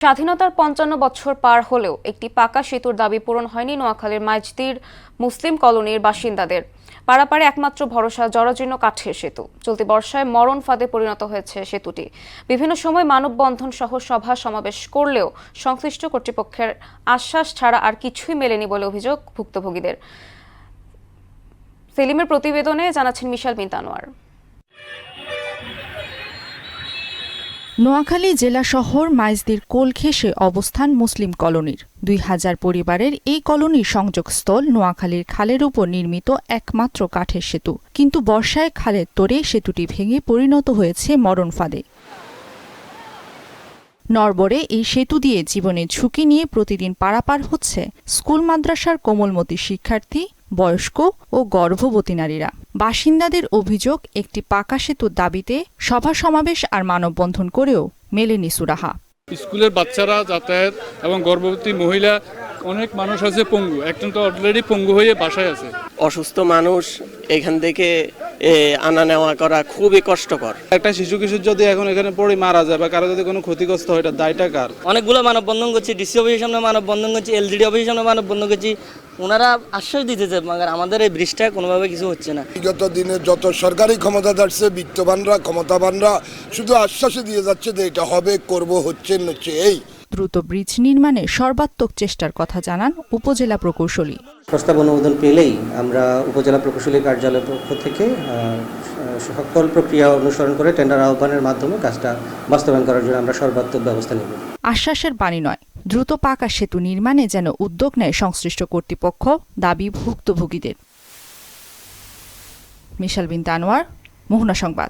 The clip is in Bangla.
স্বাধীনতার ৫৫ বছর পার হলেও একটি পাকা সেতুর দাবি পূরণ হয়নি নোয়াখালীর মাইজদীর মুসলিম কলোনির বাসিন্দাদের। পারাপারে একমাত্র ভরসা জরাজীর্ণ কাঠের সেতু। চলতি বর্ষায় মরণ ফাঁদে পরিণত হয়েছে সেতুটি। বিভিন্ন সময় মানববন্ধন সহ সভা সমাবেশ করলেও সংশ্লিষ্ট কর্তৃপক্ষের আশ্বাস ছাড়া আর কিছুই মেলেনি বলে অভিযোগ ভুক্তভোগীদের। সেলিমের প্রতিবেদনে জানাচ্ছেন মিশাল বিন আনোয়ার। নোয়াখালী জেলা শহর মাইজদীর কোল ঘেঁষে অবস্থান মুসলিম কলোনির ২,০০০ পরিবারের এই কলোনির সংযোগস্থল নোয়াখালীর খালের উপর নির্মিত একমাত্র কাঠের সেতু। কিন্তু বর্ষায় খালের তোড়ে সেতুটি ভেঙে পরিণত হয়েছে মরণ ফাঁদে। নড়বড়ে এই সেতু দিয়ে জীবনের ঝুঁকি নিয়ে প্রতিদিন পারাপার হচ্ছে স্কুল মাদ্রাসার কোমলমতি শিক্ষার্থী, বয়স্ক ও গর্ভবতী নারীরা। বাসিন্দাদের অভিযোগ, একটি পাকা সেতুর দাবিতে সভা সমাবেশ আর মানববন্ধন করেও মেলেনি সুরাহা। স্কুলের বাচ্চারা যাতায়াত এবং গর্ভবতী মহিলা, অনেক মানুষ আছে পঙ্গু, একজন তো অলরেডি পঙ্গু হয়ে বাসায় আছে। অসুস্থ মানুষ এখান থেকে আনা নেওয়া করা খুবই কষ্টকর। একটা শিশু কিশোর যদি এখন এখানে পড়ে মারা যায় বা কারো যদি কোনো ক্ষতিগ্রস্ত হয়, এটা দায়টা কার? অনেকগুলো মানববন্ধন করছি, ডিসি অফিসের সামনে মানববন্ধন করছি, এলজিডি অফিসের সামনে মানববন্ধন করছি। ওনারা আশ্বাস দিতেছে, মगर আমাদের এই ব্রিজটা কোনোভাবে কিছু হচ্ছে না। বিগত দিনে যত সরকারি ক্ষমতা যাচ্ছে, বিত্তবানরা ক্ষমতাবানরা শুধু আশ্বাসে দিয়ে যাচ্ছে যে এটা হবে, করব, হচ্ছে এই। দ্রুত ব্রিজ নির্মাণে সর্বাত্মক চেষ্টার কথা জানান উপজেলা প্রকৌশলী। প্রস্তাব অনুমোদন পেলেই আমরা উপজেলা প্রকৌশলী কার্যালয়ের পক্ষ থেকে সকল প্রক্রিয়া অনুসরণ করে টেন্ডার আহ্বানের মাধ্যমে কাজটা বাস্তবায়ন করার জন্য আমরা সর্বাত্মক ব্যবস্থা নেব। আশ্বাসের বাণী নয়, দ্রুত পাকা সেতু নির্মাণে যেন উদ্যোগ নেয় সংশ্লিষ্ট কর্তৃপক্ষ, দাবি ভুক্তভোগীদের। মিশাল বিন আনোয়ার, মোহনা সংবাদ।